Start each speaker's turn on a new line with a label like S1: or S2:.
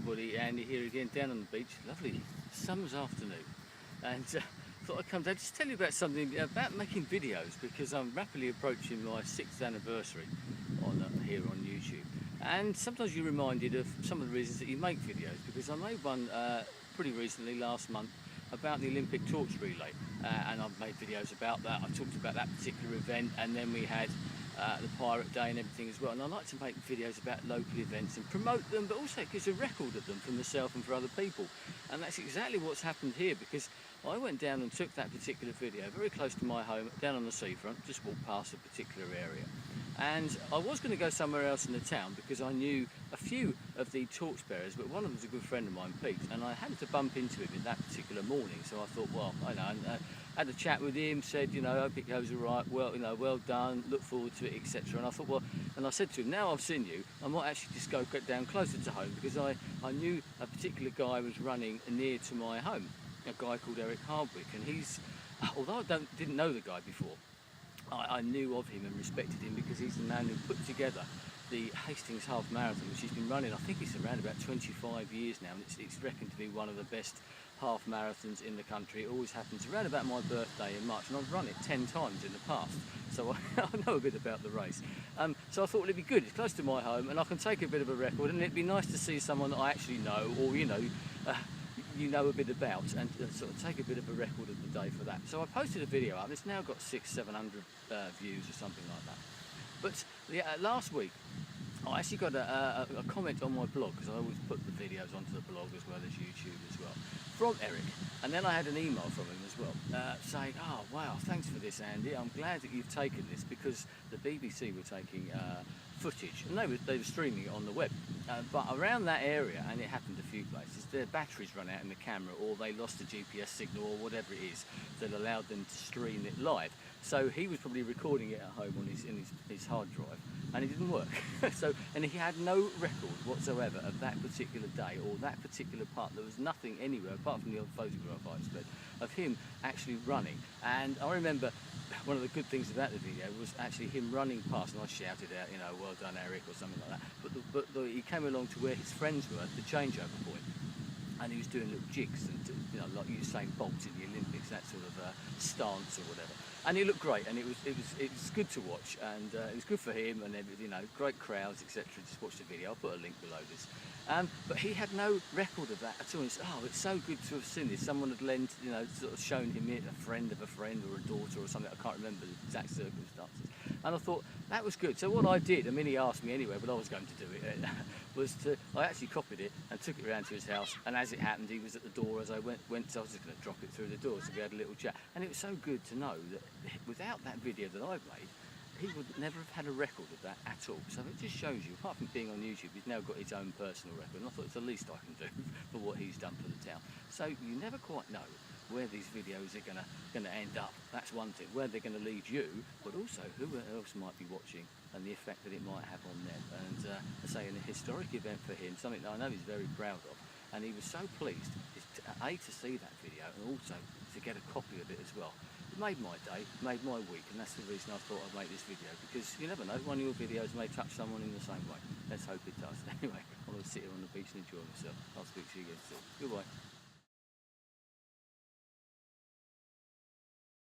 S1: everybody, Andy here again down on the beach. Lovely summer's afternoon, and thought I'd come down just tell you about something about making videos, because I'm rapidly approaching my 6th anniversary on here on YouTube, and sometimes you're reminded of some of the reasons that you make videos, because I made one pretty recently last month about the Olympic torch relay, and I've made videos about that. I talked about that particular event, and then we had the Pirate Day and everything as well, and I like to make videos about local events and promote them, but also it gives a record of them for myself and for other people. And that's exactly what's happened here, because I went down and took that particular video very close to my home, down on the seafront, just walked past a particular area. And I was going to go somewhere else in the town because I knew a few of the torchbearers, but one of them was a good friend of mine, Pete, and I happened to bump into him in that particular morning. So I thought, well, I know, had a chat with him, said, you know, hope it goes all right, well, you know, well done, look forward to it, etc. And I thought, well, and I said to him, now I've seen you, I might actually just go get down closer to home, because I knew a particular guy was running near to my home, a guy called Eric Hardwick, and he's, although I didn't know the guy before, I knew of him and respected him, because he's the man who put together the Hastings Half Marathon, which he's been running, I think it's around about 25 years now, and it's reckoned to be one of the best half marathons in the country. It always happens around about my birthday in March, and I've run it 10 times in the past, so I know a bit about the race. So I thought, well, it'd be good, it's close to my home, and I can take a bit of a record, and it'd be nice to see someone that I actually know, or you know a bit about, and sort of take a bit of a record of the day for that. So I posted a video up. It's now got 600-700 views or something like that. But last week I actually got a comment on my blog, because I always put the videos onto the blog as well as YouTube as well, from Eric, and then I had an email from him as well saying, oh wow, thanks for this, Andy, I'm glad that you've taken this, because the BBC were taking footage, and they were streaming it on the web, but around that area, and it happened a few places, their batteries run out in the camera, or they lost the GPS signal, or whatever it is that allowed them to stream it live. So he was probably recording it at home on his hard drive, and it didn't work. And he had no record whatsoever of that particular day or that particular part. There was nothing anywhere apart from the old photograph I expect of him actually running. And I remember one of the good things about the video was actually him running past, and I shouted out, you know, well done Eric, or something like that. But he came along to where his friends were at the changeover point, and he was doing little jigs, and you know, like Usain Bolt in the Olympics, that sort of stance or whatever. And he looked great, and it was good to watch, and it was good for him, and you know, great crowds, etc. Just watch the video. I'll put a link below this. But he had no record of that at all. It's, oh, it's so good to have seen this. Someone had lent, you know, sort of shown him it, a friend of a friend or a daughter or something. I can't remember the exact circumstances. And I thought that was good. So what I did, I mean, he asked me anyway, but I was going to do it, I actually copied it and took it around to his house. And as it happened, he was at the door as I went, so I was just going to drop it through the door. So we had a little chat, and it was so good to know that without that video that I've made, he would never have had a record of that at all. So it just shows you, apart from being on YouTube, he's now got his own personal record, and I thought it's the least I can do for what he's done for the town. So you never quite know where these videos are going to end up. That's one thing, where they're going to lead you, but also who else might be watching and the effect that it might have on them. And I say, in a historic event for him, something that I know he's very proud of, and he was so pleased to see that video, and also to get a copy of it as well. It made my day, made my week, and that's the reason I thought I'd make this video, because you never know, one of your videos may touch someone in the same way. Let's hope it does. Anyway, I'm going to sit here on the beach and enjoy myself. I'll speak to you again soon. Goodbye.